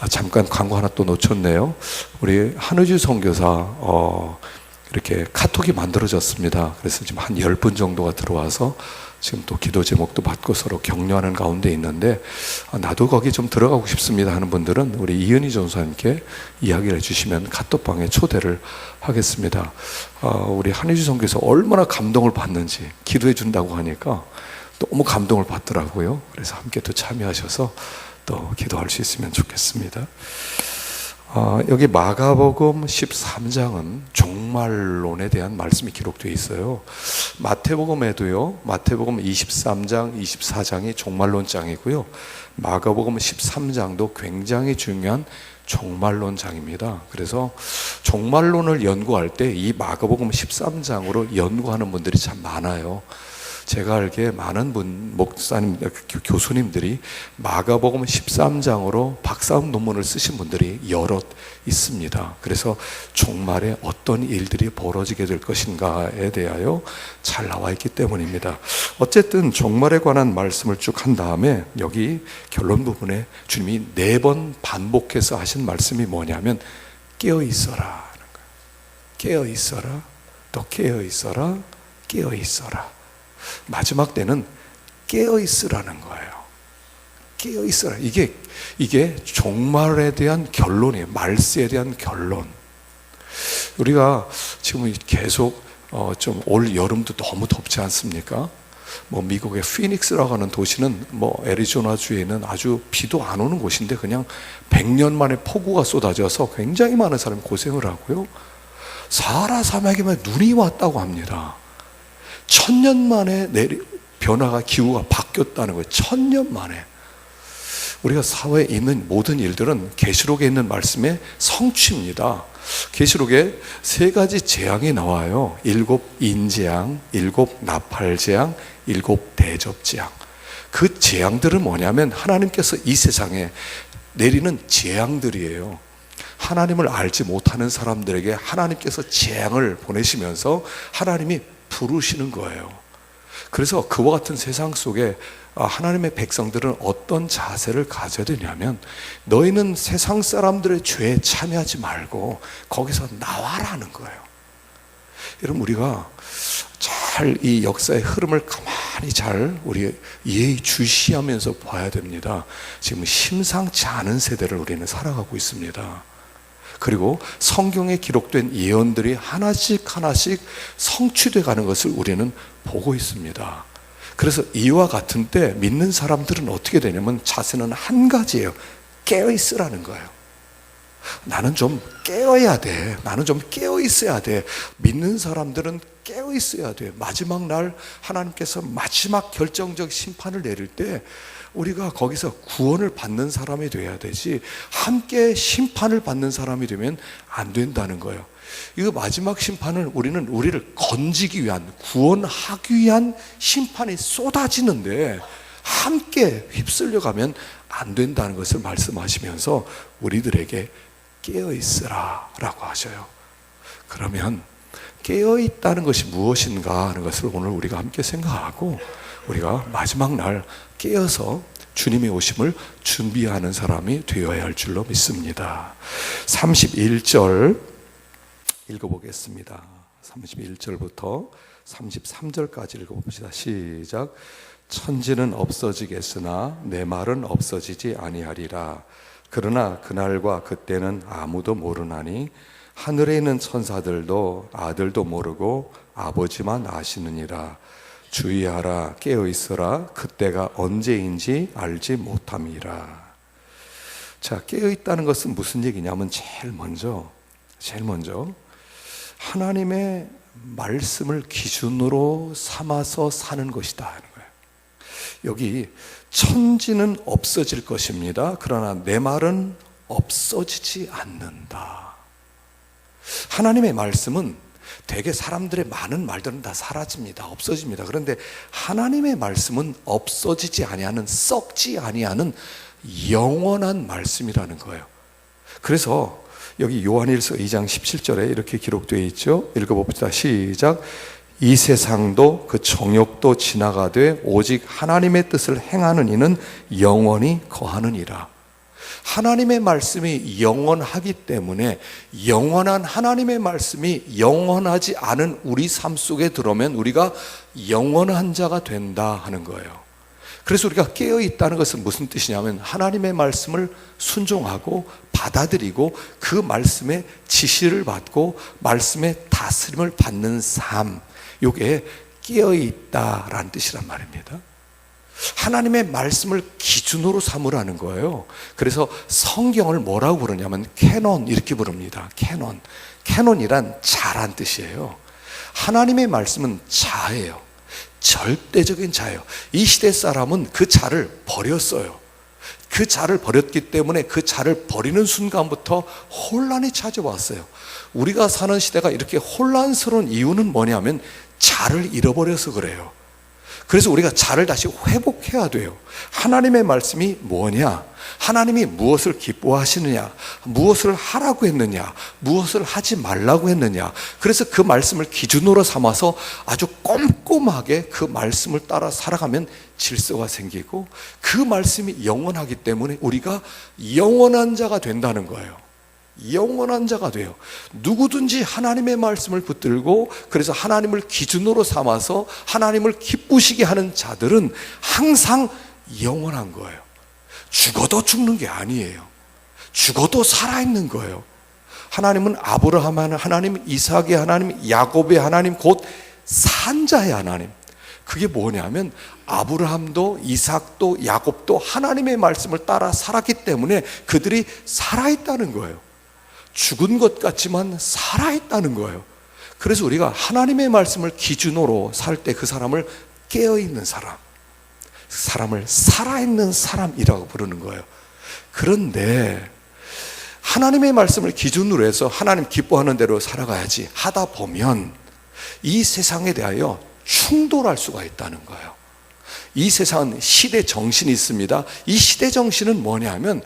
잠깐 광고 하나 또 놓쳤네요. 우리 한의주 선교사 이렇게 카톡이 만들어졌습니다. 그래서 지금 한 10분 정도가 들어와서 지금 또 기도 제목도 받고 서로 격려하는 가운데 있는데, 나도 거기 좀 들어가고 싶습니다 하는 분들은 우리 이은희 전사님께 이야기를 해주시면 카톡방에 초대를 하겠습니다. 우리 한의주 선교사 얼마나 감동을 받는지 기도해 준다고 하니까 너무 감동을 받더라고요. 그래서 함께 또 참여하셔서 또 기도할 수 있으면 좋겠습니다. 여기 마가복음 13장은 종말론에 대한 말씀이 기록되어 있어요. 마태복음에도요, 마태복음 23장, 24장이 종말론장이고요, 마가복음 13장도 굉장히 중요한 종말론장입니다. 그래서 종말론을 연구할 때 이 마가복음 13장으로 연구하는 분들이 참 많아요. 제가 알기에 많은 목사님, 교수님들이 마가복음 13장으로 박사학 논문을 쓰신 분들이 여럿 있습니다. 그래서 종말에 어떤 일들이 벌어지게 될 것인가에 대하여 잘 나와 있기 때문입니다. 어쨌든 종말에 관한 말씀을 쭉 한 다음에 여기 결론 부분에 주님이 4번 반복해서 하신 말씀이 뭐냐면 깨어 있어라. 깨어 있어라. 또 깨어 있어라. 깨어 있어라. 마지막 때는 깨어 있으라는 거예요. 깨어 있으라. 이게 종말에 대한 결론이에요. 말세에 대한 결론. 우리가 지금 계속 좀 올 여름도 너무 덥지 않습니까? 미국의 피닉스라고 하는 도시는 애리조나주에 있는 아주 비도 안 오는 곳인데 그냥 100년 만에 폭우가 쏟아져서 굉장히 많은 사람이 고생을 하고요. 사하라 사막에만 눈이 왔다고 합니다. 1000년 만에 변화가, 기후가 바뀌었다는 거예요. 1000년 만에. 우리가 사회에 있는 모든 일들은 계시록에 있는 말씀의 성취입니다. 계시록에 3가지 재앙이 나와요. 7 인재앙, 7 나팔재앙, 7 대접재앙. 그 재앙들은 뭐냐면 하나님께서 이 세상에 내리는 재앙들이에요. 하나님을 알지 못하는 사람들에게 하나님께서 재앙을 보내시면서 하나님이 부르시는 거예요. 그래서 그와 같은 세상 속에 하나님의 백성들은 어떤 자세를 가져야 되냐면, 너희는 세상 사람들의 죄에 참여하지 말고 거기서 나와라는 거예요. 여러분, 우리가 잘 이 역사의 흐름을 가만히 잘 우리 예의주시하면서 봐야 됩니다. 지금 심상치 않은 세대를 우리는 살아가고 있습니다. 그리고 성경에 기록된 예언들이 하나씩 성취되어 가는 것을 우리는 보고 있습니다. 그래서 이와 같은 때 믿는 사람들은 어떻게 되냐면 자세는 한 가지예요. 깨어 있으라는 거예요. 나는 좀 깨어야 돼. 나는 좀 깨어 있어야 돼. 믿는 사람들은 깨어 있어야 돼. 마지막 날 하나님께서 마지막 결정적 심판을 내릴 때 우리가 거기서 구원을 받는 사람이 돼야 되지, 함께 심판을 받는 사람이 되면 안 된다는 거예요. 이거 마지막 심판을 우리를 건지기 위한, 구원하기 위한 심판이 쏟아지는데 함께 휩쓸려 가면 안 된다는 것을 말씀하시면서 우리들에게 깨어 있으라 라고 하셔요. 그러면 깨어 있다는 것이 무엇인가 하는 것을 오늘 우리가 함께 생각하고, 우리가 마지막 날 깨어서 주님의 오심을 준비하는 사람이 되어야 할 줄로 믿습니다. 31절 읽어보겠습니다. 31절부터 33절까지 읽어봅시다. 시작. 천지는 없어지겠으나 내 말은 없어지지 아니하리라. 그러나 그날과 그때는 아무도 모르나니 하늘에 있는 천사들도 아들도 모르고 아버지만 아시느니라. 주의하라, 깨어있어라. 그때가 언제인지 알지 못함이라. 자, 깨어있다는 것은 무슨 얘기냐면 제일 먼저 하나님의 말씀을 기준으로 삼아서 사는 것이다 하는 거예요. 여기 천지는 없어질 것입니다. 그러나 내 말은 없어지지 않는다. 하나님의 말씀은 대개 사람들의 많은 말들은 다 사라집니다. 없어집니다. 그런데 하나님의 말씀은 없어지지 아니하는, 썩지 아니하는 영원한 말씀이라는 거예요. 그래서 여기 요한일서 2장 17절에 이렇게 기록되어 있죠. 읽어봅시다. 시작. 이 세상도 그 정욕도 지나가되 오직 하나님의 뜻을 행하는 이는 영원히 거하느니라. 하나님의 말씀이 영원하기 때문에 영원한 하나님의 말씀이 영원하지 않은 우리 삶 속에 들어오면 우리가 영원한 자가 된다 하는 거예요. 그래서 우리가 깨어 있다는 것은 무슨 뜻이냐면 하나님의 말씀을 순종하고 받아들이고 그 말씀의 지시를 받고 말씀의 다스림을 받는 삶, 이게 깨어 있다라는 뜻이란 말입니다. 하나님의 말씀을 기준으로 삼으라는 거예요. 그래서 성경을 뭐라고 부르냐면 캐논, 이렇게 부릅니다. 캐논. 캐논이란 자란 뜻이에요. 하나님의 말씀은 자예요. 절대적인 자예요. 이 시대 사람은 그 자를 버렸어요. 그 자를 버렸기 때문에 그 자를 버리는 순간부터 혼란이 찾아왔어요. 우리가 사는 시대가 이렇게 혼란스러운 이유는 뭐냐면 자를 잃어버려서 그래요. 그래서 우리가 자를 다시 회복해야 돼요. 하나님의 말씀이 뭐냐? 하나님이 무엇을 기뻐하시느냐? 무엇을 하라고 했느냐? 무엇을 하지 말라고 했느냐? 그래서 그 말씀을 기준으로 삼아서 아주 꼼꼼하게 그 말씀을 따라 살아가면 질서가 생기고 그 말씀이 영원하기 때문에 우리가 영원한 자가 된다는 거예요. 영원한 자가 돼요. 누구든지 하나님의 말씀을 붙들고 그래서 하나님을 기준으로 삼아서 하나님을 기쁘시게 하는 자들은 항상 영원한 거예요. 죽어도 죽는 게 아니에요. 죽어도 살아있는 거예요. 하나님은 아브라함의 하나님, 이삭의 하나님, 야곱의 하나님, 곧 산자의 하나님. 그게 뭐냐면 아브라함도 이삭도 야곱도 하나님의 말씀을 따라 살았기 때문에 그들이 살아있다는 거예요. 죽은 것 같지만 살아있다는 거예요. 그래서 우리가 하나님의 말씀을 기준으로 살 때 그 사람을 깨어있는 사람, 사람을 살아있는 사람이라고 부르는 거예요. 그런데 하나님의 말씀을 기준으로 해서 하나님 기뻐하는 대로 살아가야지 하다 보면 이 세상에 대하여 충돌할 수가 있다는 거예요. 이 세상은 시대 정신이 있습니다. 이 시대 정신은 뭐냐면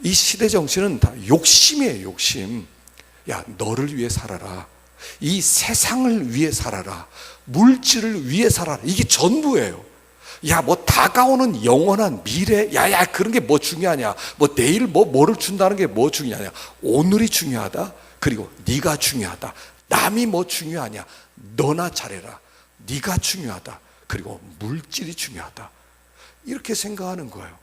이 시대 정신은 다 욕심이에요. 욕심. 야, 너를 위해 살아라. 이 세상을 위해 살아라. 물질을 위해 살아라. 이게 전부예요. 야, 뭐 다가오는 영원한 미래, 야야 그런 게 뭐 중요하냐? 뭐 내일 뭐를 준다는 게 뭐 중요하냐? 오늘이 중요하다. 그리고 네가 중요하다. 남이 뭐 중요하냐? 너나 잘해라. 네가 중요하다. 그리고 물질이 중요하다. 이렇게 생각하는 거예요.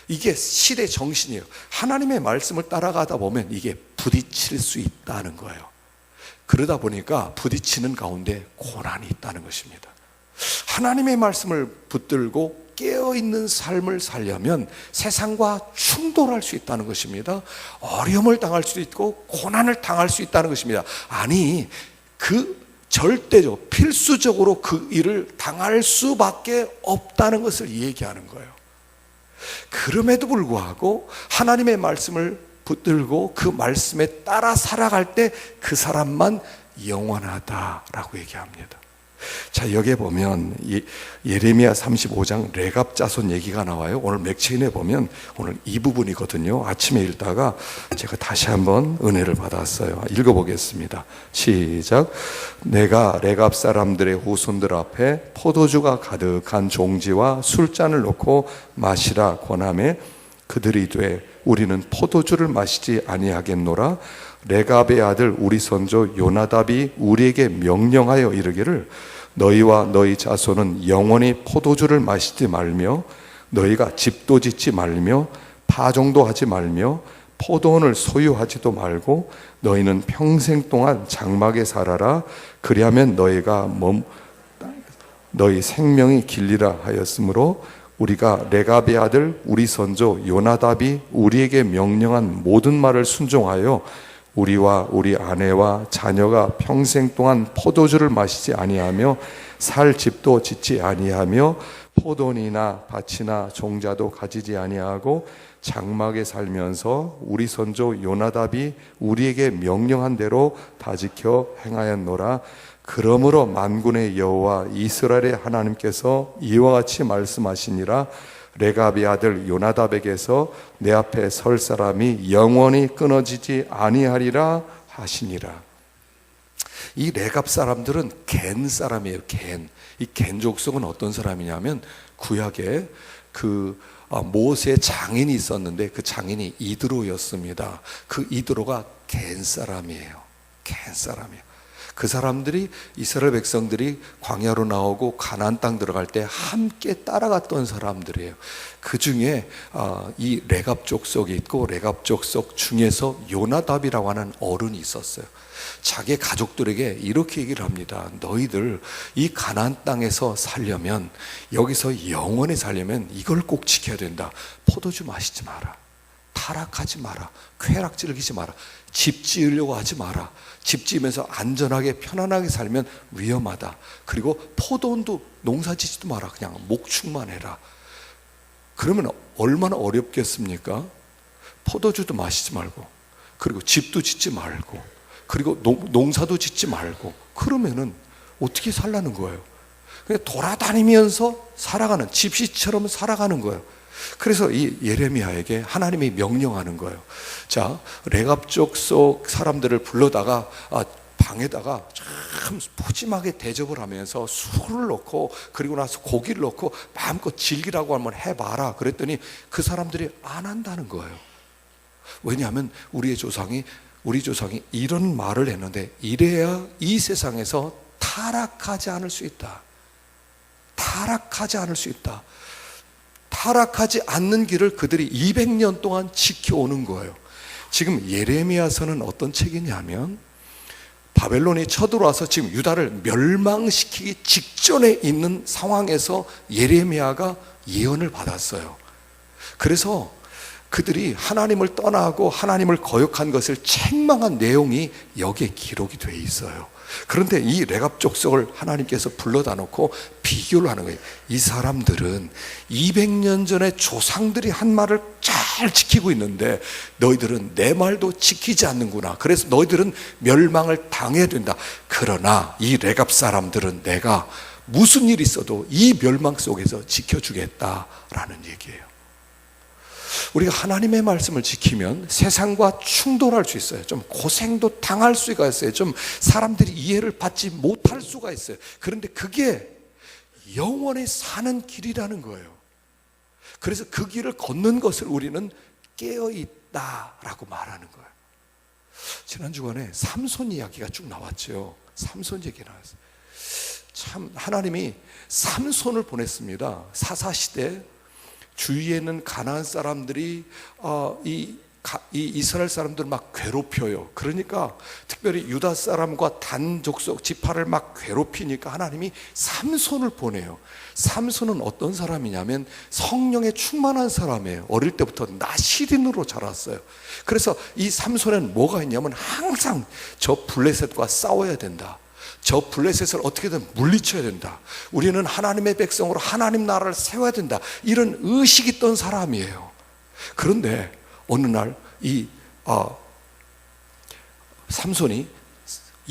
이게 시대 정신이에요. 하나님의 말씀을 따라가다 보면 이게 부딪힐 수 있다는 거예요. 그러다 보니까 부딪히는 가운데 고난이 있다는 것입니다. 하나님의 말씀을 붙들고 깨어있는 삶을 살려면 세상과 충돌할 수 있다는 것입니다. 어려움을 당할 수도 있고 고난을 당할 수 있다는 것입니다. 아니, 그 절대적으로 필수적으로 그 일을 당할 수밖에 없다는 것을 얘기하는 거예요. 그럼에도 불구하고 하나님의 말씀을 붙들고 그 말씀에 따라 살아갈 때 그 사람만 영원하다라고 얘기합니다. 자, 여기에 보면 예레미야 35장 레갑 자손 얘기가 나와요. 오늘 맥체인에 보면 오늘 이 부분이거든요. 아침에 읽다가 제가 다시 한번 은혜를 받았어요. 읽어보겠습니다. 시작. 내가 레갑 사람들의 후손들 앞에 포도주가 가득한 종지와 술잔을 놓고 마시라 권하매 그들이 이르되 우리는 포도주를 마시지 아니하겠노라. 레갑의 아들 우리 선조 요나답이 우리에게 명령하여 이르기를 너희와 너희 자손은 영원히 포도주를 마시지 말며 너희가 집도 짓지 말며 파종도 하지 말며 포도원을 소유하지도 말고 너희는 평생 동안 장막에 살아라. 그리하면 너희 생명이 길리라 하였으므로 우리가 레갑의 아들 우리 선조 요나답이 우리에게 명령한 모든 말을 순종하여 우리와 우리 아내와 자녀가 평생 동안 포도주를 마시지 아니하며 살 집도 짓지 아니하며 포도원이나 밭이나 종자도 가지지 아니하고 장막에 살면서 우리 선조 요나답이 우리에게 명령한 대로 다 지켜 행하였노라. 그러므로 만군의 여호와 이스라엘의 하나님께서 이와 같이 말씀하시니라. 레갑의 아들 요나답에게서 내 앞에 설 사람이 영원히 끊어지지 아니하리라 하시니라. 이 레갑 사람들은 겐 사람이에요. 겐. 이 겐 족속은 어떤 사람이냐면 구약에 그 모세의 장인이 있었는데 그 장인이 이드로였습니다. 그 이드로가 겐 사람이에요. 겐 사람이에요. 그 사람들이 이스라엘 백성들이 광야로 나오고 가나안 땅 들어갈 때 함께 따라갔던 사람들이에요. 그 중에 이 레갑 족속이 있고 레갑 족속 중에서 요나답이라고 하는 어른이 있었어요. 자기 가족들에게 이렇게 얘기를 합니다. 너희들 이 가나안 땅에서 살려면, 여기서 영원히 살려면 이걸 꼭 지켜야 된다. 포도주 마시지 마라, 타락하지 마라, 쾌락 즐기지 마라, 집 지으려고 하지 마라, 집 지으면서 안전하게 편안하게 살면 위험하다. 그리고 포도원도 농사 짓지도 마라, 그냥 목축만 해라. 그러면 얼마나 어렵겠습니까? 포도주도 마시지 말고, 그리고 집도 짓지 말고, 그리고 농사도 짓지 말고, 그러면은 어떻게 살라는 거예요? 그냥 돌아다니면서 살아가는, 집시처럼 살아가는 거예요. 그래서 이 예레미야에게 하나님이 명령하는 거예요. 자, 레갑 족속 사람들을 불러다가 방에다가 참 푸짐하게 대접을 하면서 술을 넣고, 그리고 나서 고기를 넣고 마음껏 즐기라고 한번 해봐라. 그랬더니 그 사람들이 안 한다는 거예요. 왜냐하면 우리 조상이 이런 말을 했는데, 이래야 이 세상에서 타락하지 않을 수 있다. 타락하지 않을 수 있다. 타락하지 않는 길을 그들이 200년 동안 지켜오는 거예요. 지금 예레미야서는 어떤 책이냐면, 바벨론이 쳐들어와서 지금 유다를 멸망시키기 직전에 있는 상황에서 예레미야가 예언을 받았어요. 그래서 그들이 하나님을 떠나고 하나님을 거역한 것을 책망한 내용이 여기에 기록이 돼 있어요. 그런데 이 레갑 족속을 하나님께서 불러다 놓고 비교를 하는 거예요. 이 사람들은 200년 전에 조상들이 한 말을 잘 지키고 있는데 너희들은 내 말도 지키지 않는구나. 그래서 너희들은 멸망을 당해야 된다. 그러나 이 레갑 사람들은 내가 무슨 일이 있어도 이 멸망 속에서 지켜주겠다라는 얘기예요. 우리가 하나님의 말씀을 지키면 세상과 충돌할 수 있어요. 좀 고생도 당할 수가 있어요. 좀 사람들이 이해를 받지 못할 수가 있어요. 그런데 그게 영원히 사는 길이라는 거예요. 그래서 그 길을 걷는 것을 우리는 깨어있다라고 말하는 거예요. 지난 주간에 삼손 이야기가 쭉 나왔죠. 삼손 얘기 나왔어요. 참 하나님이 삼손을 보냈습니다. 사사시대 주위에는 가나안 사람들이 이 이스라엘 사람들을 막 괴롭혀요. 그러니까 특별히 유다 사람과 단 족속 지파를 막 괴롭히니까 하나님이 삼손을 보내요. 삼손은 어떤 사람이냐면 성령에 충만한 사람이에요. 어릴 때부터 나시린으로 자랐어요. 그래서 이 삼손에는 뭐가 있냐면 항상 저 블레셋과 싸워야 된다. 저 블레셋을 어떻게든 물리쳐야 된다. 우리는 하나님의 백성으로 하나님 나라를 세워야 된다. 이런 의식이 있던 사람이에요. 그런데 어느 날 이 삼손이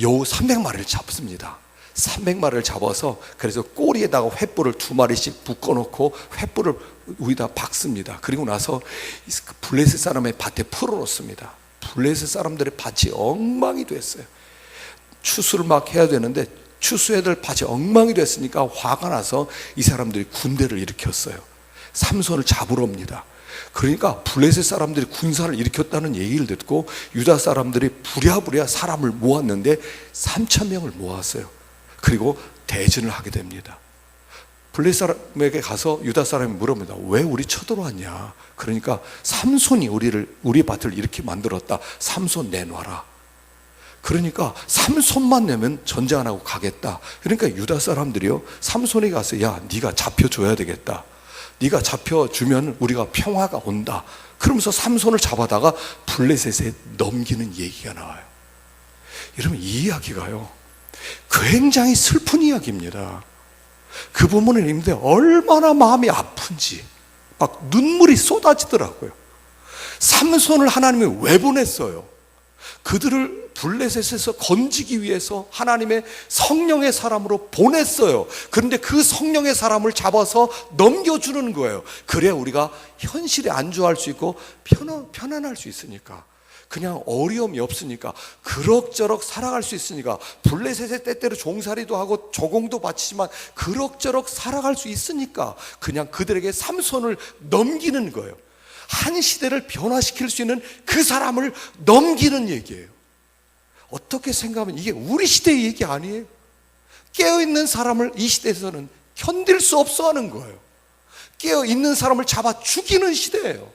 여우 300마리를 잡습니다. 300마리를 잡아서 그래서 꼬리에다가 횃불을 2마리씩 묶어놓고 횃불을 위에다 박습니다. 그리고 나서 블레셋 사람의 밭에 풀어놓습니다. 블레셋 사람들의 밭이 엉망이 됐어요. 추수를 막 해야 되는데 추수해야 될 밭이 엉망이 됐으니까 화가 나서 이 사람들이 군대를 일으켰어요. 삼손을 잡으러 옵니다. 그러니까 블레셋 사람들이 군사를 일으켰다는 얘기를 듣고 유다 사람들이 부랴부랴 사람을 모았는데 3,000명을 모았어요. 그리고 대진을 하게 됩니다. 블레셋 사람에게 가서 유다 사람이 물어봅니다. 왜 우리 쳐들어왔냐? 그러니까 삼손이 우리 밭을 이렇게 만들었다. 삼손 내놔라. 그러니까 삼손만 내면 전쟁 안 하고 가겠다. 그러니까 유다 사람들이요, 삼손에게 가서 야, 네가 잡혀줘야 되겠다. 네가 잡혀주면 우리가 평화가 온다. 그러면서 삼손을 잡아다가 블레셋에 넘기는 얘기가 나와요. 여러분, 이 이야기가요 굉장히 슬픈 이야기입니다. 그 부분을 읽는데 얼마나 마음이 아픈지 막 눈물이 쏟아지더라고요. 삼손을 하나님이 왜 보냈어요? 그들을 블레셋에서 건지기 위해서 하나님의 성령의 사람으로 보냈어요. 그런데 그 성령의 사람을 잡아서 넘겨주는 거예요. 그래야 우리가 현실에 안주할 수 있고 편안할 수 있으니까. 그냥 어려움이 없으니까, 그럭저럭 살아갈 수 있으니까, 블레셋의 때때로 종살이도 하고 조공도 바치지만 그럭저럭 살아갈 수 있으니까 그냥 그들에게 삼손을 넘기는 거예요. 한 시대를 변화시킬 수 있는 그 사람을 넘기는 얘기예요. 어떻게 생각하면 이게 우리 시대의 얘기 아니에요. 깨어있는 사람을 이 시대에서는 견딜 수 없어 하는 거예요. 깨어있는 사람을 잡아 죽이는 시대예요.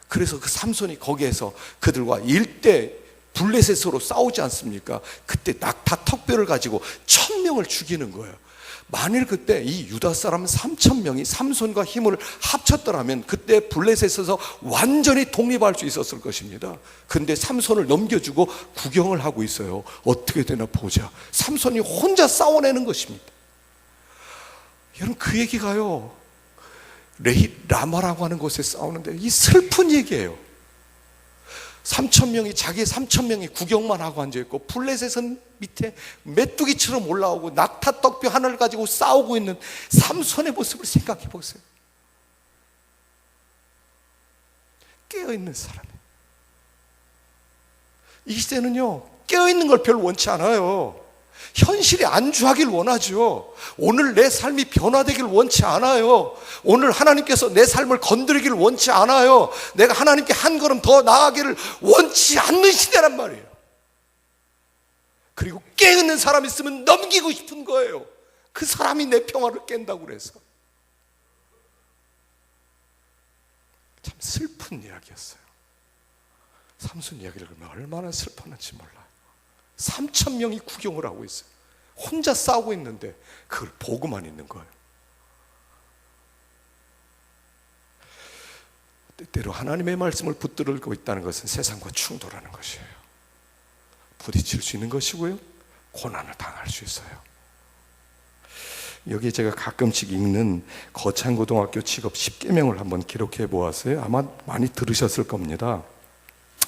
그래서 그 삼손이 거기에서 그들과 일대 블레셋으로 싸우지 않습니까? 그때 낙타 턱뼈를 가지고 1000명을 죽이는 거예요. 만일 그때 이 유다 사람 3000명이 삼손과 힘을 합쳤더라면 그때 블레셋에서 완전히 독립할 수 있었을 것입니다. 근데 삼손을 넘겨주고 구경을 하고 있어요. 어떻게 되나 보자. 삼손이 혼자 싸워내는 것입니다. 여러분, 그 얘기가요, 라마라고 하는 곳에 싸우는데 이 슬픈 얘기예요. 3000명이, 자기 3000명이 구경만 하고 앉아있고 블레셋은 밑에 메뚜기처럼 올라오고 낙타 떡뼈 하나를 가지고 싸우고 있는 삼손의 모습을 생각해 보세요. 깨어있는 사람이에요. 이 시대는요, 깨어있는 걸 별로 원치 않아요. 현실에 안주하길 원하죠. 오늘 내 삶이 변화되길 원치 않아요. 오늘 하나님께서 내 삶을 건드리길 원치 않아요. 내가 하나님께 한 걸음 더 나아가기를 원치 않는 시대란 말이에요. 그리고 깨어있는 사람이 있으면 넘기고 싶은 거예요. 그 사람이 내 평화를 깬다고 그래서. 참 슬픈 이야기였어요. 삼손 이야기를 그러면 얼마나 슬펐는지 몰라요. 3000명이 구경을 하고 있어요. 혼자 싸우고 있는데 그걸 보고만 있는 거예요. 때때로 하나님의 말씀을 붙들고 있다는 것은 세상과 충돌하는 것이에요. 부딪힐 수 있는 것이고요, 고난을 당할 수 있어요. 여기 제가 가끔씩 읽는 거창고등학교 직업 10계명을 한번 기록해 보았어요. 아마 많이 들으셨을 겁니다.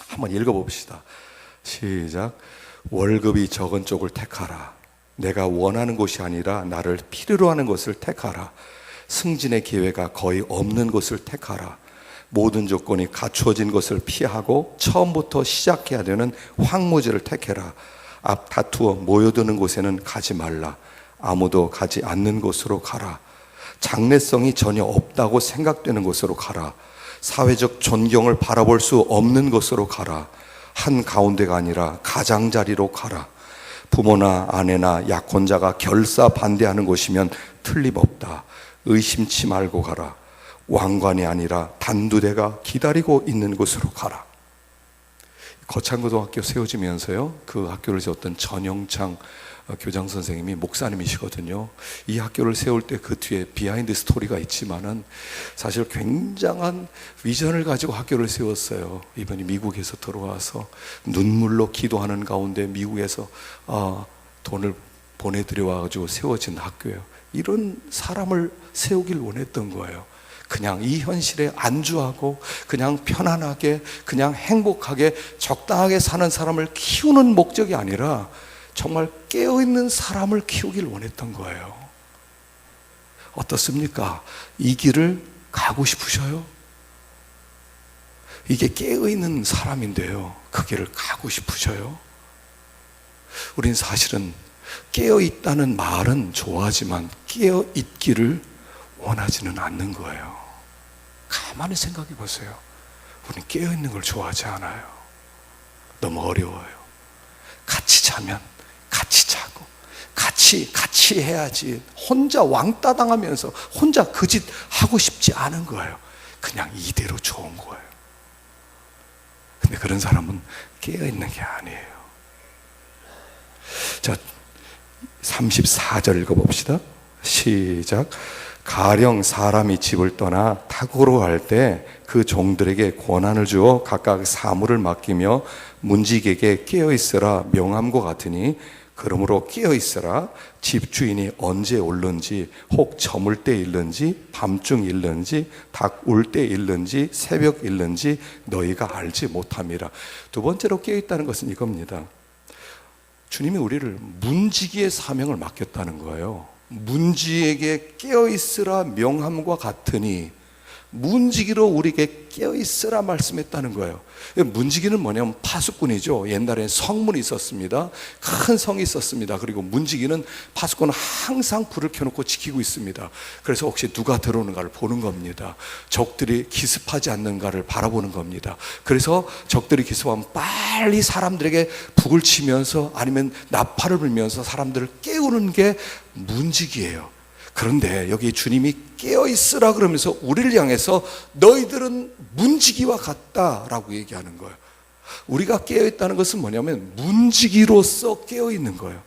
한번 읽어봅시다. 시작. 월급이 적은 쪽을 택하라. 내가 원하는 곳이 아니라 나를 필요로 하는 것을 택하라. 승진의 기회가 거의 없는 곳을 택하라. 모든 조건이 갖추어진 것을 피하고 처음부터 시작해야 되는 황무지를 택해라. 앞 다투어 모여드는 곳에는 가지 말라. 아무도 가지 않는 곳으로 가라. 장래성이 전혀 없다고 생각되는 곳으로 가라. 사회적 존경을 바라볼 수 없는 곳으로 가라. 한 가운데가 아니라 가장자리로 가라. 부모나 아내나 약혼자가 결사 반대하는 곳이면 틀림없다. 의심치 말고 가라. 왕관이 아니라 단두대가 기다리고 있는 곳으로 가라. 거창고등학교 세워지면서요, 그 학교를 세웠던 전영창 교장 선생님이 목사님이시거든요. 이 학교를 세울 때 그 뒤에 비하인드 스토리가 있지만은 사실 굉장한 비전을 가지고 학교를 세웠어요. 이번에 미국에서 들어와서 눈물로 기도하는 가운데 미국에서 돈을 보내드려 와가지고 세워진 학교예요. 이런 사람을 세우길 원했던 거예요. 그냥 이 현실에 안주하고 그냥 편안하게 그냥 행복하게 적당하게 사는 사람을 키우는 목적이 아니라 정말 깨어있는 사람을 키우길 원했던 거예요. 어떻습니까? 이 길을 가고 싶으셔요? 이게 깨어있는 사람인데요, 그 길을 가고 싶으셔요? 우린 사실은 깨어있다는 말은 좋아하지만 깨어있기를 원하지는 않는 거예요. 가만히 생각해 보세요. 우린 깨어있는 걸 좋아하지 않아요. 너무 어려워요. 같이 자면 같이 자고 같이 해야지 혼자 왕따 당하면서 혼자 그 짓 하고 싶지 않은 거예요. 그냥 이대로 좋은 거예요. 근데 그런 사람은 깨어있는 게 아니에요. 자, 34절 읽어봅시다. 시작. 가령 사람이 집을 떠나 타국으로 갈 때 그 종들에게 권한을 주어 각각 사물을 맡기며 문지기에게 깨어있으라 명함과 같으니, 그러므로 깨어있으라. 집주인이 언제 올는지, 혹 저물 때 일는지, 밤중 일는지, 닭 울 때 일는지, 새벽 일는지 너희가 알지 못함이라. 두 번째로 깨어있다는 것은 이겁니다. 주님이 우리를 문지기의 사명을 맡겼다는 거예요. 문지에게 깨어있으라 명함과 같으니, 문지기로 우리에게 깨어있으라 말씀했다는 거예요. 문지기는 뭐냐면 파수꾼이죠. 옛날에 성문이 있었습니다. 큰 성이 있었습니다. 그리고 문지기는 파수꾼은 항상 불을 켜놓고 지키고 있습니다. 그래서 혹시 누가 들어오는가를 보는 겁니다. 적들이 기습하지 않는가를 바라보는 겁니다. 그래서 적들이 기습하면 빨리 사람들에게 북을 치면서 아니면 나팔을 불면서 사람들을 깨우는 게 문지기예요. 그런데 여기 주님이 깨어있으라 그러면서 우리를 향해서 너희들은 문지기와 같다라고 얘기하는 거예요. 우리가 깨어있다는 것은 뭐냐면 문지기로서 깨어있는 거예요.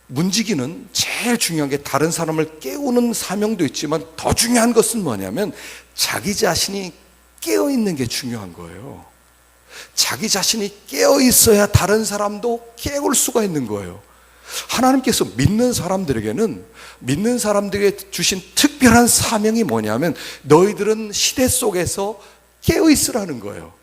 문지기는 제일 중요한 게 다른 사람을 깨우는 사명도 있지만 더 중요한 것은 뭐냐면 자기 자신이 깨어있는 게 중요한 거예요. 자기 자신이 깨어있어야 다른 사람도 깨울 수가 있는 거예요. 하나님께서 믿는 사람들에게 주신 특별한 사명이 뭐냐면 너희들은 시대 속에서 깨어있으라는 거예요.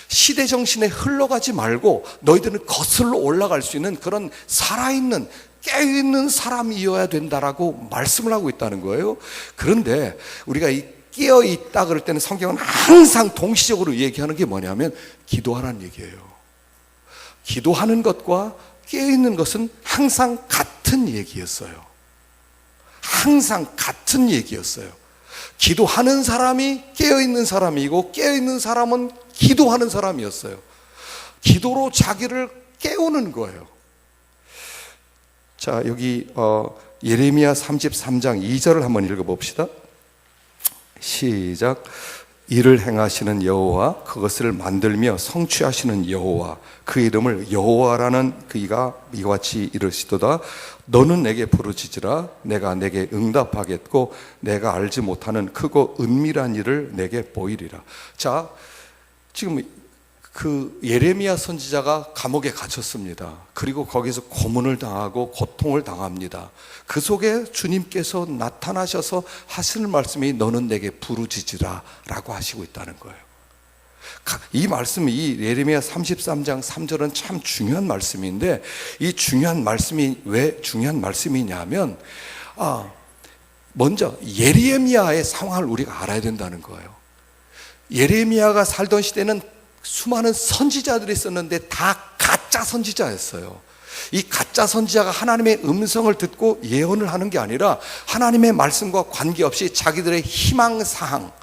시대 정신에 흘러가지 말고 너희들은 거슬러 올라갈 수 있는 그런 살아있는 깨어있는 사람이어야 된다라고 말씀을 하고 있다는 거예요. 그런데 우리가 이 깨어있다 그럴 때는 성경은 항상 동시적으로 얘기하는 게 뭐냐면 기도하라는 얘기예요. 기도하는 것과 깨어있는 것은 항상 같은 얘기였어요. 항상 같은 얘기였어요. 기도하는 사람이 깨어있는 사람이고 깨어있는 사람은 기도하는 사람이었어요. 기도로 자기를 깨우는 거예요. 자, 여기 예레미야 33장 2절을 한번 읽어봅시다. 시작. 이를 행하시는 여호와, 그것을 만들며 성취하시는 여호와, 그 이름을 여호와라는 그이가 이와 같이 이르시도다. 너는 내게 부르짖으라. 내가 내게 응답하겠고 내가 알지 못하는 크고 은밀한 일을 내게 보이리라. 자, 지금 그 예레미야 선지자가 감옥에 갇혔습니다. 그리고 거기서 고문을 당하고 고통을 당합니다. 그 속에 주님께서 나타나셔서 하시는 말씀이 너는 내게 부르짖으라 라고 하시고 있다는 거예요. 이 말씀이, 이 예레미야 33장 3절은 참 중요한 말씀인데, 이 중요한 말씀이 왜 중요한 말씀이냐면 먼저 예레미야의 상황을 우리가 알아야 된다는 거예요. 예레미야가 살던 시대는 수많은 선지자들이 있었는데 다 가짜 선지자였어요. 이 가짜 선지자가 하나님의 음성을 듣고 예언을 하는 게 아니라 하나님의 말씀과 관계없이 자기들의 희망사항,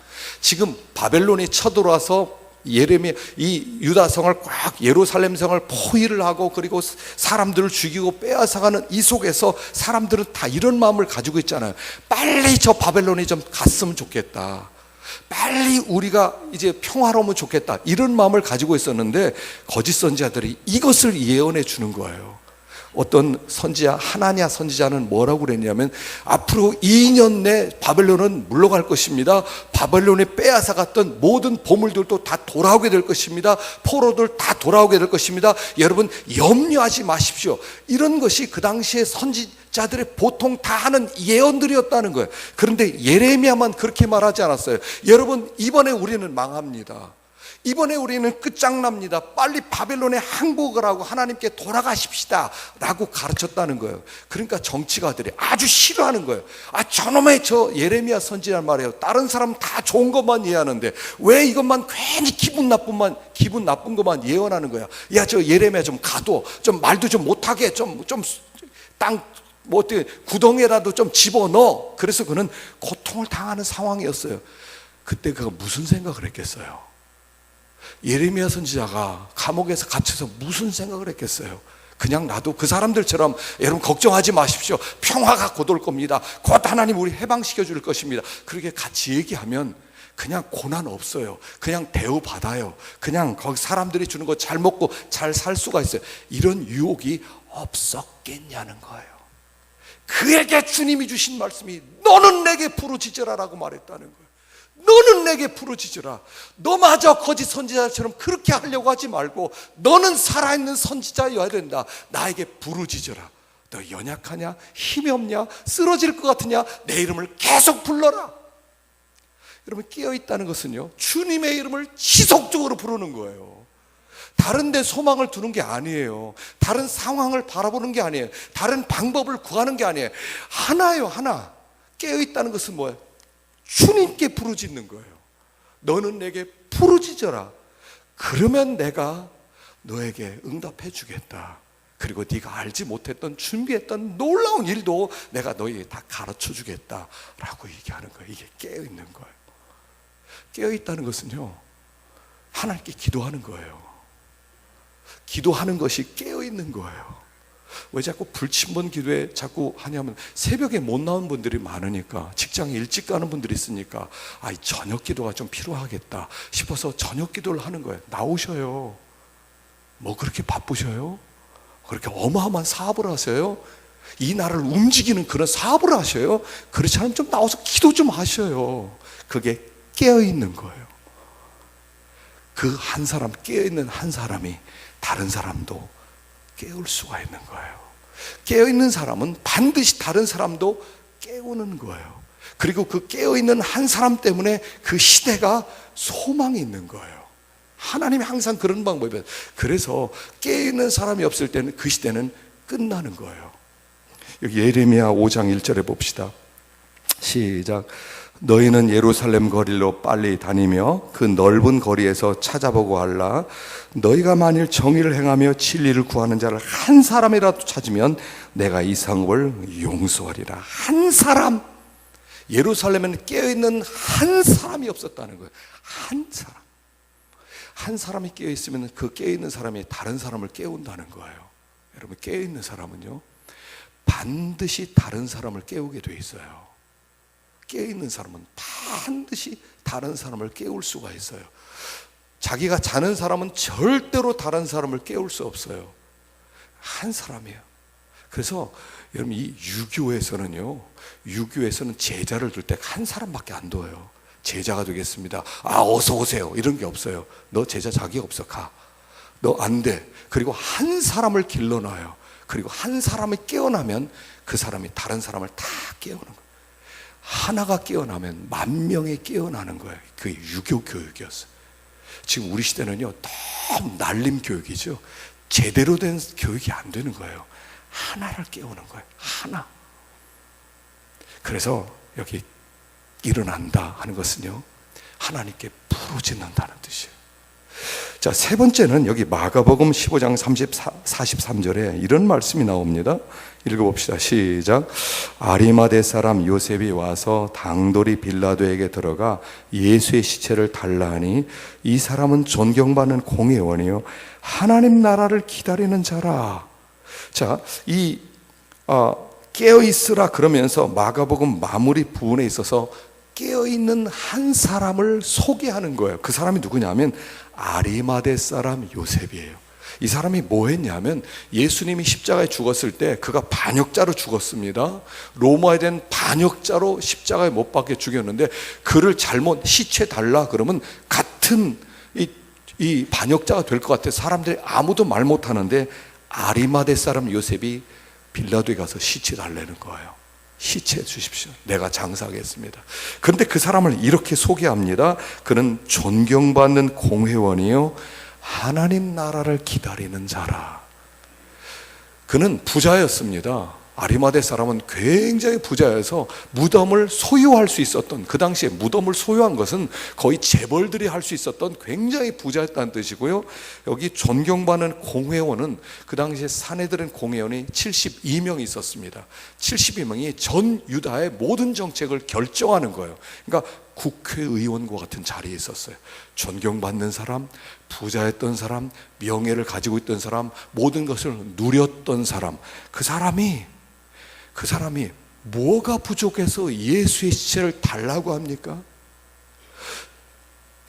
지금 바벨론이 쳐들어와서 예레미야 이 유다성을 꽉 예루살렘 성을 포위를 하고 그리고 사람들을 죽이고 빼앗아가는 이 속에서 사람들은 다 이런 마음을 가지고 있잖아요. 빨리 저 바벨론이 좀 갔으면 좋겠다. 빨리 우리가 이제 평화로우면 좋겠다. 이런 마음을 가지고 있었는데 거짓 선지자들이 이것을 예언해 주는 거예요. 어떤 선지자, 하나냐 선지자는 뭐라고 그랬냐면 앞으로 2년 내 바벨론은 물러갈 것입니다. 바벨론에 빼앗아 갔던 모든 보물들도 다 돌아오게 될 것입니다. 포로들 다 돌아오게 될 것입니다. 여러분 염려하지 마십시오. 이런 것이 그 당시에 선지자들의 보통 다 하는 예언들이었다는 거예요. 그런데 예레미야만 그렇게 말하지 않았어요. 여러분 이번에 우리는 망합니다. 이번에 우리는 끝장납니다. 빨리 바벨론에 항복을 하고 하나님께 돌아가십시다 라고 가르쳤다는 거예요. 그러니까 정치가들이 아주 싫어하는 거예요. 저놈의 저 예레미야 선지자란 말이에요. 다른 사람 다 좋은 것만 예언하는데 왜 이것만 괜히 기분 나쁜 것만 예언하는 거야. 야, 저 예레미야 좀 가둬. 좀 말도 좀 못하게 땅 뭐 어떻게 구덩이라도 좀 집어넣어. 그래서 그는 고통을 당하는 상황이었어요. 그때 그가 무슨 생각을 했겠어요? 예레미야 선지자가 감옥에서 갇혀서 무슨 생각을 했겠어요? 그냥 나도 그 사람들처럼 여러분 걱정하지 마십시오. 평화가 곧 올 겁니다. 곧 하나님 우리 해방시켜 줄 것입니다. 그렇게 같이 얘기하면 그냥 고난 없어요. 그냥 대우받아요. 그냥 거기 사람들이 주는 거 잘 먹고 잘 살 수가 있어요. 이런 유혹이 없었겠냐는 거예요. 그에게 주님이 주신 말씀이 너는 내게 부르짖으라라고 말했다는 거예요. 너는 내게 부르짖으라. 너마저 거짓 선지자처럼 그렇게 하려고 하지 말고 너는 살아있는 선지자여야 된다. 나에게 부르짖으라. 너 연약하냐? 힘이 없냐? 쓰러질 것 같으냐? 내 이름을 계속 불러라. 여러분 깨어있다는 것은요 주님의 이름을 지속적으로 부르는 거예요. 다른 데 소망을 두는 게 아니에요. 다른 상황을 바라보는 게 아니에요. 다른 방법을 구하는 게 아니에요. 하나예요, 하나. 깨어있다는 것은 뭐예요? 주님께 부르짖는 거예요. 너는 내게 부르짖어라. 그러면 내가 너에게 응답해 주겠다. 그리고 네가 알지 못했던 준비했던 놀라운 일도 내가 너에게 다 가르쳐 주겠다라고 얘기하는 거예요. 이게 깨어있는 거예요. 깨어있다는 것은요, 하나님께 기도하는 거예요. 기도하는 것이 깨어있는 거예요. 왜 자꾸 불침번 기도에 자꾸 하냐면, 새벽에 못 나온 분들이 많으니까, 직장에 일찍 가는 분들이 있으니까, 이 저녁 기도가 좀 필요하겠다 싶어서 저녁 기도를 하는 거예요. 나오셔요. 뭐 그렇게 바쁘셔요? 그렇게 어마어마한 사업을 하세요? 이 나라를 움직이는 그런 사업을 하셔요? 그렇지 않으면 좀 나와서 기도 좀 하셔요. 그게 깨어있는 거예요. 그 한 사람, 깨어있는 한 사람이 다른 사람도 깨울 수가 있는 거예요. 깨어있는 사람은 반드시 다른 사람도 깨우는 거예요. 그리고 그 깨어있는 한 사람 때문에 그 시대가 소망이 있는 거예요. 하나님이 항상 그런 방법이에요. 그래서 깨어있는 사람이 없을 때는 그 시대는 끝나는 거예요. 여기 예레미야 5장 1절에 봅시다. 시작. 너희는 예루살렘 거리로 빨리 다니며 그 넓은 거리에서 찾아보고 할라. 너희가 만일 정의를 행하며 진리를 구하는 자를 한 사람이라도 찾으면 내가 이 성읍을 용서하리라. 한 사람. 예루살렘에는 깨어있는 한 사람이 없었다는 거예요. 한 사람. 한 사람이 깨어있으면 그 깨어있는 사람이 다른 사람을 깨운다는 거예요. 여러분, 깨어있는 사람은요, 반드시 다른 사람을 깨우게 돼 있어요. 깨어있는 사람은 반드시 다른 사람을 깨울 수가 있어요. 자기가 자는 사람은 절대로 다른 사람을 깨울 수 없어요. 한 사람이에요. 그래서 여러분, 이 유교에서는 제자를 둘 때 한 사람밖에 안 둬요. 제자가 되겠습니다. 어서 오세요. 이런 게 없어요. 너 제자 자격 없어. 가. 너 안 돼. 그리고 한 사람을 길러놔요. 그리고 한 사람이 깨어나면 그 사람이 다른 사람을 다 깨우는 거예요. 하나가 깨어나면 만 명이 깨어나는 거예요. 그게 유교 교육이었어요. 지금 우리 시대는요, 너무 날림 교육이죠. 제대로 된 교육이 안 되는 거예요. 하나를 깨우는 거예요. 하나. 그래서 여기 일어난다 하는 것은요, 하나님께 부르짖는다는 뜻이에요. 자, 세 번째는 여기 마가복음 15장 43절에 이런 말씀이 나옵니다. 읽어봅시다. 시작. 아리마대 사람 요셉이 와서 당돌이 빌라도에게 들어가 예수의 시체를 달라 하니 이 사람은 존경받는 공회원이요 하나님 나라를 기다리는 자라. 자, 깨어있으라 그러면서 마가복음 마무리 부분에 있어서 깨어있는 한 사람을 소개하는 거예요. 그 사람이 누구냐면 아리마대 사람 요셉이에요. 이 사람이 뭐 했냐면, 예수님이 십자가에 죽었을 때 그가 반역자로 죽었습니다. 로마에 된 반역자로 십자가에 못 박혀 죽였는데, 그를 잘못 시체 달라 그러면 같은 이 반역자가 될 것 같아. 사람들이 아무도 말 못하는데 아리마대 사람 요셉이 빌라도에 가서 시체 달라는 거예요. 시체 주십시오. 내가 장사하겠습니다. 그런데 그 사람을 이렇게 소개합니다. 그는 존경받는 공회원이요 하나님 나라를 기다리는 자라. 그는 부자였습니다. 아리마대 사람은 굉장히 부자여서 무덤을 소유할 수 있었던, 그 당시에 무덤을 소유한 것은 거의 재벌들이 할 수 있었던 굉장히 부자였다는 뜻이고요. 여기 존경받는 공회원은 그 당시에 사내들은 공회원이 72명이 있었습니다. 72명이 전 유다의 모든 정책을 결정하는 거예요. 그러니까 국회의원과 같은 자리에 있었어요. 존경받는 사람, 부자였던 사람, 명예를 가지고 있던 사람, 모든 것을 누렸던 사람. 그 사람이 뭐가 부족해서 예수의 시체를 달라고 합니까?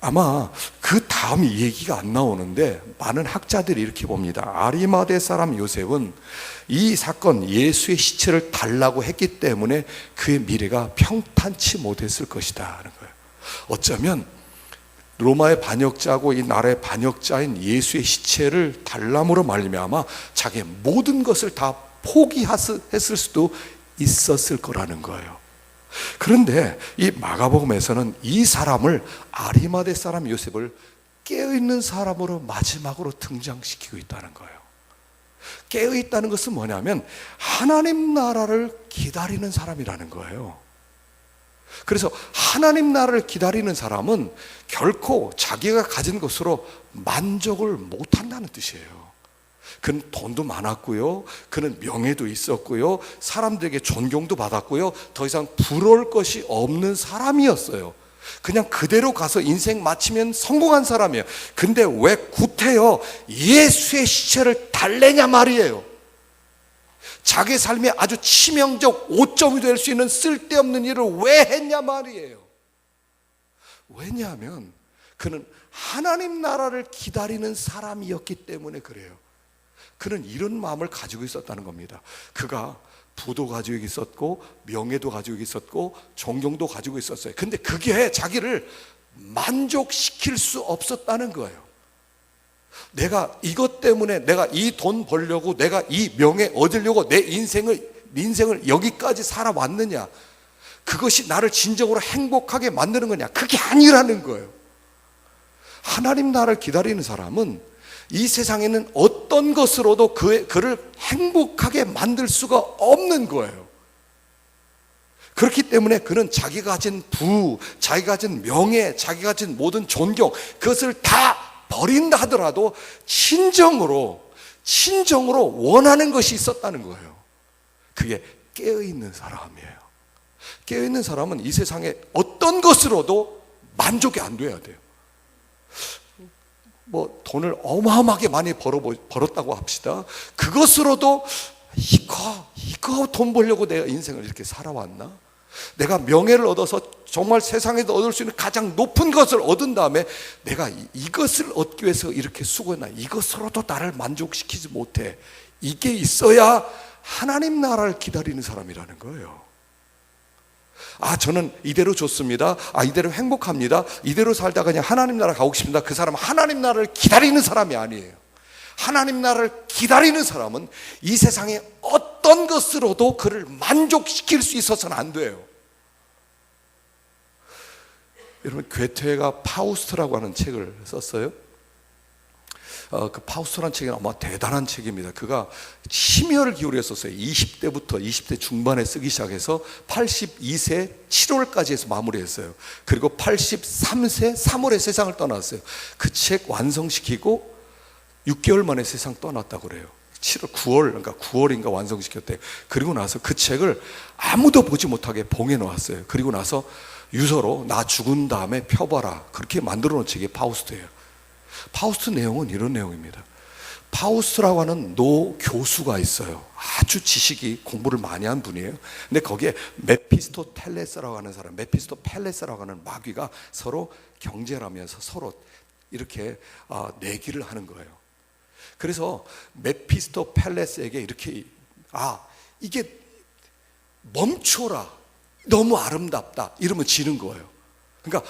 아마 그 다음 얘기가 안 나오는데 많은 학자들이 이렇게 봅니다. 아리마대 사람 요셉은 이 사건, 예수의 시체를 달라고 했기 때문에 그의 미래가 평탄치 못했을 것이다 하는 거예요. 어쩌면 로마의 반역자고 이 나라의 반역자인 예수의 시체를 달람으로 말미암아 자기의 모든 것을 다 포기했을 수도 있었을 거라는 거예요. 그런데 이 마가복음에서는 이 사람을, 아리마대 사람 요셉을 깨어있는 사람으로 마지막으로 등장시키고 있다는 거예요. 깨어있다는 것은 뭐냐면 하나님 나라를 기다리는 사람이라는 거예요. 그래서 하나님 나라를 기다리는 사람은 결코 자기가 가진 것으로 만족을 못한다는 뜻이에요. 그는 돈도 많았고요, 그는 명예도 있었고요, 사람들에게 존경도 받았고요, 더 이상 부러울 것이 없는 사람이었어요. 그냥 그대로 가서 인생 마치면 성공한 사람이에요. 근데 왜 구태여 예수의 시체를 달래냐 말이에요. 자기 삶에 아주 치명적 오점이 될 수 있는 쓸데없는 일을 왜 했냐 말이에요. 왜냐하면 그는 하나님 나라를 기다리는 사람이었기 때문에 그래요. 그는 이런 마음을 가지고 있었다는 겁니다. 그가 부도 가지고 있었고, 명예도 가지고 있었고, 존경도 가지고 있었어요. 근데 그게 자기를 만족시킬 수 없었다는 거예요. 내가 이것 때문에 내가 이 돈 벌려고, 내가 이 명예 얻으려고 내 인생을 여기까지 살아왔느냐, 그것이 나를 진정으로 행복하게 만드는 거냐, 그게 아니라는 거예요. 하나님 나라를 기다리는 사람은 이 세상에는 어떤 것으로도 그를 행복하게 만들 수가 없는 거예요. 그렇기 때문에 그는 자기가 가진 부, 자기가 가진 명예, 자기가 가진 모든 존경, 그것을 다 버린다 하더라도 친정으로 원하는 것이 있었다는 거예요. 그게 깨어있는 사람이에요. 깨어있는 사람은 이 세상에 어떤 것으로도 만족이 안 돼야 돼요. 뭐 돈을 어마어마하게 많이 벌었다고 합시다. 그것으로도 이거 돈 벌려고 내가 인생을 이렇게 살아왔나? 내가 명예를 얻어서 정말 세상에서 얻을 수 있는 가장 높은 것을 얻은 다음에 내가 이것을 얻기 위해서 이렇게 수고했나? 이것으로도 나를 만족시키지 못해. 이게 있어야 하나님 나라를 기다리는 사람이라는 거예요. 저는 이대로 좋습니다. 이대로 행복합니다. 이대로 살다가 그냥 하나님 나라 가고 싶습니다. 그 사람은 하나님 나라를 기다리는 사람이 아니에요. 하나님 나라를 기다리는 사람은 이 세상에 어떤 것으로도 그를 만족시킬 수 있어서는 안 돼요. 여러분, 괴테가 파우스트라고 하는 책을 썼어요. 그 파우스트라는 책은 아마 대단한 책입니다. 그가 심혈을 기울여 썼어요. 20대 중반에 쓰기 시작해서 82세 7월까지 해서 마무리했어요. 그리고 83세 3월에 세상을 떠났어요. 그 책 완성시키고 6개월 만에 세상 떠났다고 그래요. 9월인가 완성시켰대요. 그리고 나서 그 책을 아무도 보지 못하게 봉해 놓았어요. 그리고 나서 유서로 나 죽은 다음에 펴봐라, 그렇게 만들어 놓은 책이 파우스트예요. 파우스트 내용은 이런 내용입니다. 파우스트라고 하는 노 교수가 있어요. 아주 지식이, 공부를 많이 한 분이에요. 근데 거기에 메피스토텔레스라고 하는 사람, 메피스토펠레스라고 하는 마귀가 서로 경쟁을 하면서 서로 이렇게 내기를 하는 거예요. 그래서 메피스토펠레스에게 이렇게 이게 멈춰라, 너무 아름답다, 이러면 지는 거예요. 그러니까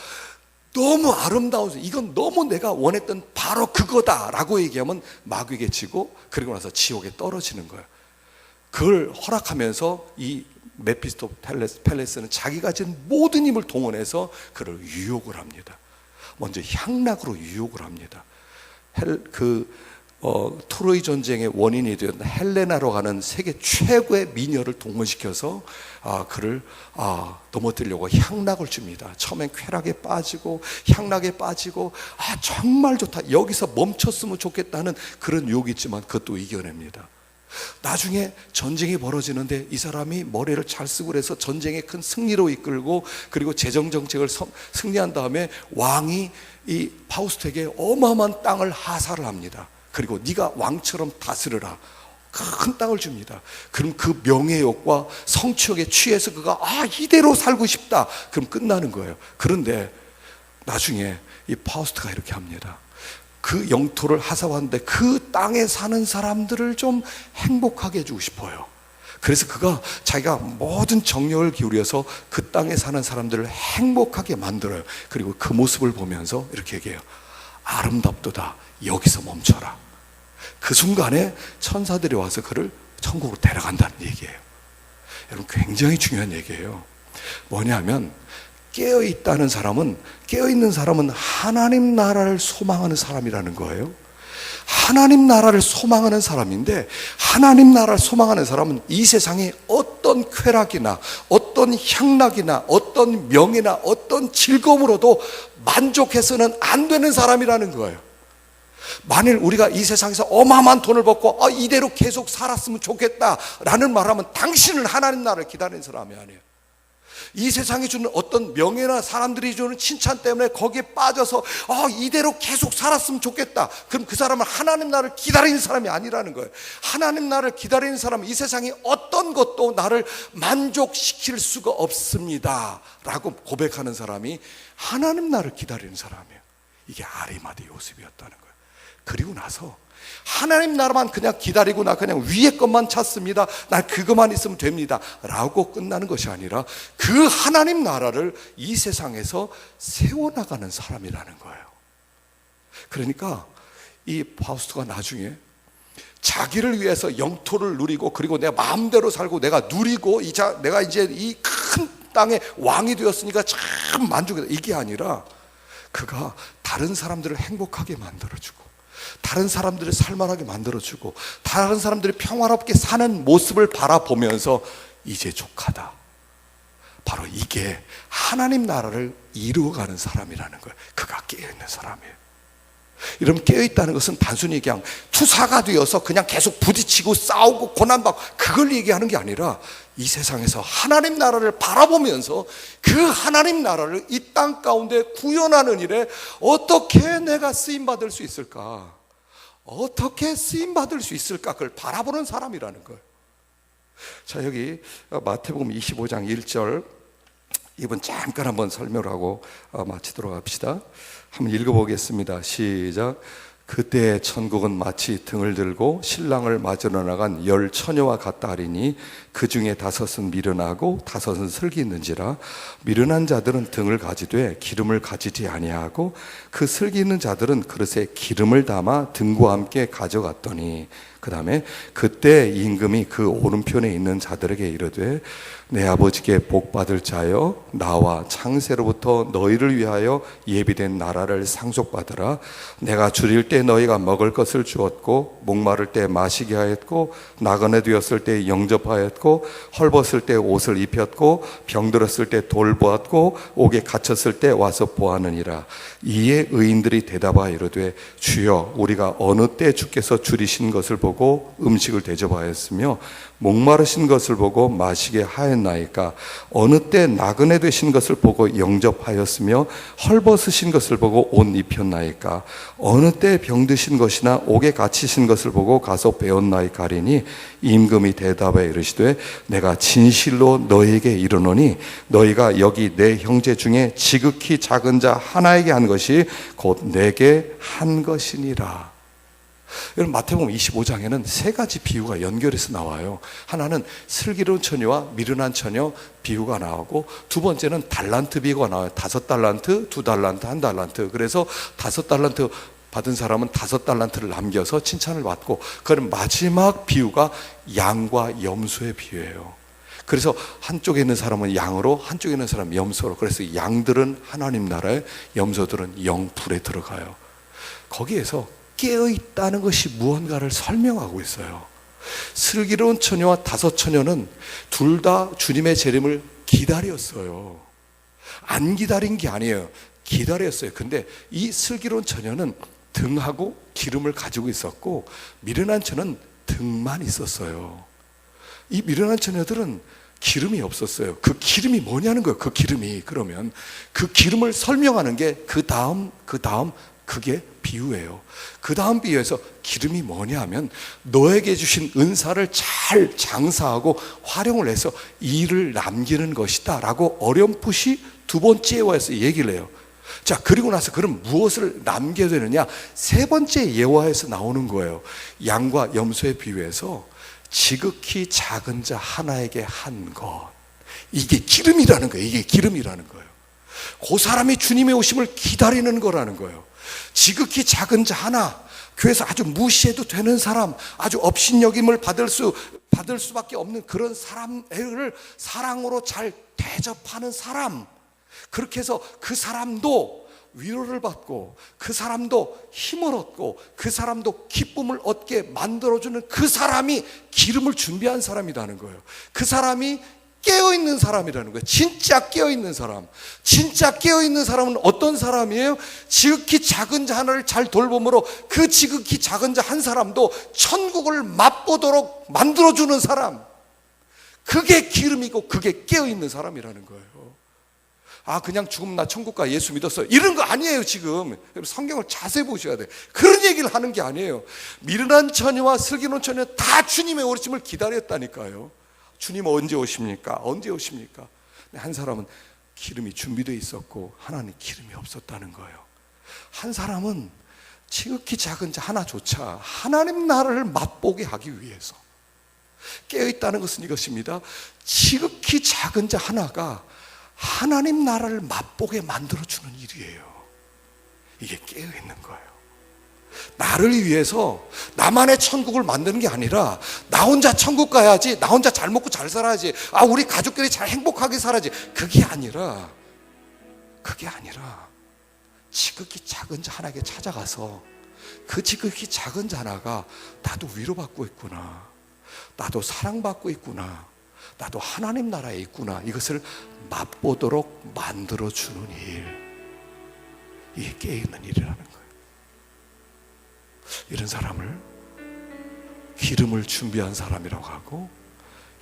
너무 아름다워서 이건 너무 내가 원했던 바로 그거다라고 얘기하면 마귀에게 지고, 그리고 나서 지옥에 떨어지는 거예요. 그걸 허락하면서 이 메피스토펠레스는 자기가 가진 모든 힘을 동원해서 그를 유혹을 합니다. 먼저 향락으로 유혹을 합니다. 트로이 전쟁의 원인이 되었던 헬레나로 가는 세계 최고의 미녀를 동원시켜서 그를 넘어뜨리려고 향락을 줍니다. 처음엔 쾌락에 빠지고 향락에 빠지고 정말 좋다, 여기서 멈췄으면 좋겠다는 그런 유혹이 있지만 그것도 이겨냅니다. 나중에 전쟁이 벌어지는데 이 사람이 머리를 잘 쓰고 그래서 전쟁의 큰 승리로 이끌고, 그리고 재정정책을 승리한 다음에 왕이 이 파우스트에게 어마어마한 땅을 하사를 합니다. 그리고 네가 왕처럼 다스려라, 큰 땅을 줍니다. 그럼 그 명예욕과 성취욕에 취해서 그가 이대로 살고 싶다, 그럼 끝나는 거예요. 그런데 나중에 이 파우스트가 이렇게 합니다. 그 영토를 하사하는데 그 땅에 사는 사람들을 좀 행복하게 해주고 싶어요. 그래서 그가 자기가 모든 정력을 기울여서 그 땅에 사는 사람들을 행복하게 만들어요. 그리고 그 모습을 보면서 이렇게 얘기해요. 아름답도다, 여기서 멈춰라. 그 순간에 천사들이 와서 그를 천국으로 데려간다는 얘기예요. 여러분, 굉장히 중요한 얘기예요. 뭐냐면 깨어있는 사람은 하나님 나라를 소망하는 사람이라는 거예요. 하나님 나라를 소망하는 사람인데, 하나님 나라를 소망하는 사람은 이 세상에 어떤 쾌락이나 어떤 향락이나 어떤 명예나 어떤 즐거움으로도 만족해서는 안 되는 사람이라는 거예요. 만일 우리가 이 세상에서 어마어마한 돈을 벌고 이대로 계속 살았으면 좋겠다라는 말하면 당신은 하나님 나라를 기다리는 사람이 아니에요. 이 세상이 주는 어떤 명예나 사람들이 주는 칭찬 때문에 거기에 빠져서 이대로 계속 살았으면 좋겠다, 그럼 그 사람은 하나님 나라를 기다리는 사람이 아니라는 거예요. 하나님 나라를 기다리는 사람은 이 세상이 어떤 것도 나를 만족시킬 수가 없습니다 라고 고백하는 사람이 하나님 나라를 기다리는 사람이에요. 이게 아리마대 요셉이었다는 거예요. 그리고 나서 하나님 나라만 그냥 기다리고 나 그냥 위에 것만 찾습니다, 난 그것만 있으면 됩니다 라고 끝나는 것이 아니라 그 하나님 나라를 이 세상에서 세워나가는 사람이라는 거예요. 그러니까 이 파우스트가 나중에 자기를 위해서 영토를 누리고, 그리고 내가 마음대로 살고 내가 누리고 내가 이제 이 큰 땅의 왕이 되었으니까 참 만족이다, 이게 아니라 그가 다른 사람들을 행복하게 만들어주고, 다른 사람들을 살만하게 만들어주고, 다른 사람들이 평화롭게 사는 모습을 바라보면서 이제 족하다, 바로 이게 하나님 나라를 이루어가는 사람이라는 거예요. 그가 깨어있는 사람이에요. 이러면 깨어있다는 것은 단순히 그냥 투사가 되어서 그냥 계속 부딪히고 싸우고 고난받고 그걸 얘기하는 게 아니라 이 세상에서 하나님 나라를 바라보면서 그 하나님 나라를 이 땅 가운데 구현하는 일에 어떻게 내가 쓰임받을 수 있을까, 어떻게 쓰임받을 수 있을까, 그걸 바라보는 사람이라는 거예요. 자, 여기 마태복음 25장 1절 이번 잠깐 한번 설명을 하고 마치도록 합시다. 한번 읽어보겠습니다. 시작. 그때 천국은 마치 등을 들고 신랑을 맞으러 나간 10 처녀와 같다 하리니 그 중에 5은 미련하고 5은 슬기 있는지라. 미련한 자들은 등을 가지되 기름을 가지지 아니하고 그 슬기 있는 자들은 그릇에 기름을 담아 등과 함께 가져갔더니, 그 다음에 그때 임금이 그 오른편에 있는 자들에게 이르되 내 아버지께 복받을 자여, 나와 창세로부터 너희를 위하여 예비된 나라를 상속받으라. 내가 줄일 때 너희가 먹을 것을 주었고, 목마를 때 마시게 하였고, 나그네 되었을 때 영접하였고, 헐벗을 때 옷을 입혔고, 병들었을 때 돌보았고, 옥에 갇혔을 때 와서 보았느니라. 이에 의인들이 대답하여 이르되 주여, 우리가 어느 때 주께서 줄이신 것을 보고 음식을 대접하였으며 목마르신 것을 보고 마시게 하였나이까? 어느 때 나그네 되신 것을 보고 영접하였으며 헐벗으신 것을 보고 옷 입혔나이까? 어느 때 병드신 것이나 옥에 갇히신 것을 보고 가서 배웠나이까 하리니, 임금이 대답하여 이르시되 내가 진실로 너희에게 이르노니 너희가 여기 내 형제 중에 지극히 작은 자 하나에게 한 것이 곧 내게 한 것이니라. 여러분, 마태복음 25장에는 3가지 비유가 연결해서 나와요. 하나는 슬기로운 처녀와 미련한 처녀 비유가 나오고, 두 번째는 달란트 비유가 나와요. 5달란트, 2달란트, 1달란트. 그래서 5달란트 받은 사람은 5달란트를 남겨서 칭찬을 받고, 그런 마지막 비유가 양과 염소의 비유예요. 그래서 한쪽에 있는 사람은 양으로, 한쪽에 있는 사람은 염소로. 그래서 양들은 하나님 나라에, 염소들은 영불에 들어가요. 거기에서 깨어있다는 것이 무언가를 설명하고 있어요. 슬기로운 처녀와 5 처녀는 둘 다 주님의 재림을 기다렸어요. 안 기다린 게 아니에요. 기다렸어요. 근데 이 슬기로운 처녀는 등하고 기름을 가지고 있었고, 미련한 처녀는 등만 있었어요. 이 미련한 처녀들은 기름이 없었어요. 그 기름이 뭐냐는 거예요. 그 기름이, 그러면 그 기름을 설명하는 게 그 다음 그게 비유예요. 그 다음 비유에서 기름이 뭐냐 하면 너에게 주신 은사를 잘 장사하고 활용을 해서 일을 남기는 것이다 라고 어렴풋이 2번째 예화에서 얘기를 해요. 자, 그리고 나서 그럼 무엇을 남겨야 되느냐? 3번째 예화에서 나오는 거예요. 양과 염소의 비유에서 지극히 작은 자 하나에게 한 것, 이게 기름이라는 거예요. 이게 기름이라는 거예요. 그 사람이 주님의 오심을 기다리는 거라는 거예요. 지극히 작은 자 하나, 교회에서 아주 무시해도 되는 사람, 아주 업신여김을 받을 수밖에 없는 그런 사람을 사랑으로 잘 대접하는 사람, 그렇게 해서 그 사람도 위로를 받고 그 사람도 힘을 얻고 그 사람도 기쁨을 얻게 만들어주는 그 사람이 기름을 준비한 사람이라는 거예요. 그 사람이 깨어있는 사람이라는 거예요. 진짜 깨어있는 사람. 진짜 깨어있는 사람은 어떤 사람이에요? 지극히 작은 자 하나를 잘 돌봄으로 그 지극히 작은 자 한 사람도 천국을 맛보도록 만들어주는 사람. 그게 기름이고 그게 깨어있는 사람이라는 거예요. 아, 그냥 죽으면 나 천국 가, 예수 믿었어요, 이런 거 아니에요. 지금 성경을 자세히 보셔야 돼요. 그런 얘기를 하는 게 아니에요. 미련한 처녀와 슬기로운 처녀 다 주님의 오심을 기다렸다니까요. 주님 언제 오십니까? 언제 오십니까? 한 사람은 기름이 준비되어 있었고 하나는 기름이 없었다는 거예요. 한 사람은 지극히 작은 자 하나조차 하나님 나라를 맛보게 하기 위해서 깨어있다는 것은 이것입니다. 지극히 작은 자 하나가 하나님 나라를 맛보게 만들어주는 일이에요. 이게 깨어있는 거예요. 나를 위해서 나만의 천국을 만드는 게 아니라 나 혼자 천국 가야지, 나 혼자 잘 먹고 잘 살아야지, 아 우리 가족끼리 잘 행복하게 살아야지, 그게 아니라 지극히 작은 자 하나에게 찾아가서 그 지극히 작은 자 하나가 나도 위로받고 있구나, 나도 사랑받고 있구나, 나도 하나님 나라에 있구나, 이것을 맛보도록 만들어주는 일, 이게 깨어있는 일이라는 거예요. 이런 사람을 기름을 준비한 사람이라고 하고,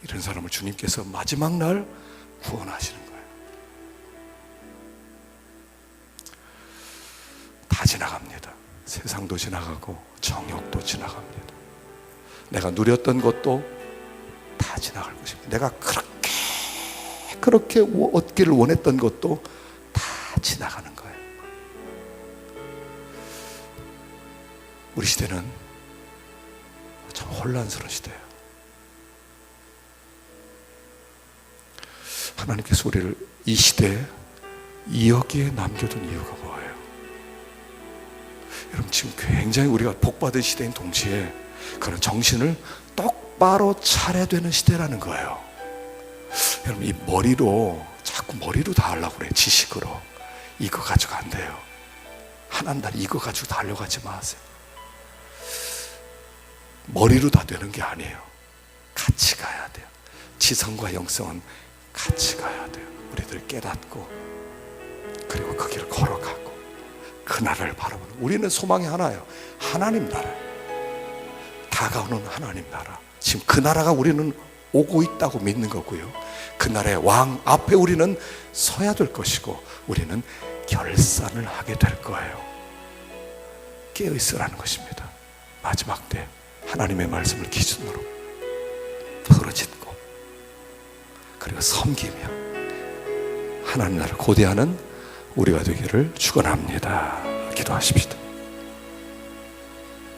이런 사람을 주님께서 마지막 날 구원하시는 거예요. 다 지나갑니다. 세상도 지나가고 정욕도 지나갑니다. 내가 누렸던 것도 다 지나갈 것입니다. 내가 그렇게 얻기를 원했던 것도 다 지나가는 거예요. 우리 시대는 참 혼란스러운 시대예요. 하나님께서 우리를 이 시대에 여기에 남겨둔 이유가 뭐예요? 여러분, 지금 굉장히 우리가 복받은 시대인 동시에 그런 정신을 똑바로 차려야 되는 시대라는 거예요. 여러분, 이 머리로 자꾸 머리로 다 하려고 그래. 지식으로 이거 가지고 안 돼요. 하나님 나라 이거 가지고 다 하려고 하지 마세요. 머리로 다 되는 게 아니에요. 같이 가야 돼요. 지성과 영성은 같이 가야 돼요. 우리들 깨닫고 그리고 그 길을 걸어가고 그 나라를 바라보는, 우리는 소망이 하나예요. 하나님 나라, 다가오는 하나님 나라. 지금 그 나라가 우리는 오고 있다고 믿는 거고요. 그 나라의 왕 앞에 우리는 서야 될 것이고 우리는 결산을 하게 될 거예요. 깨어있으라는 것입니다. 마지막 때 하나님의 말씀을 기준으로 부르짖고 그리고 섬기며 하나님 나라를 고대하는 우리가 되기를 축원합니다. 기도하십시다.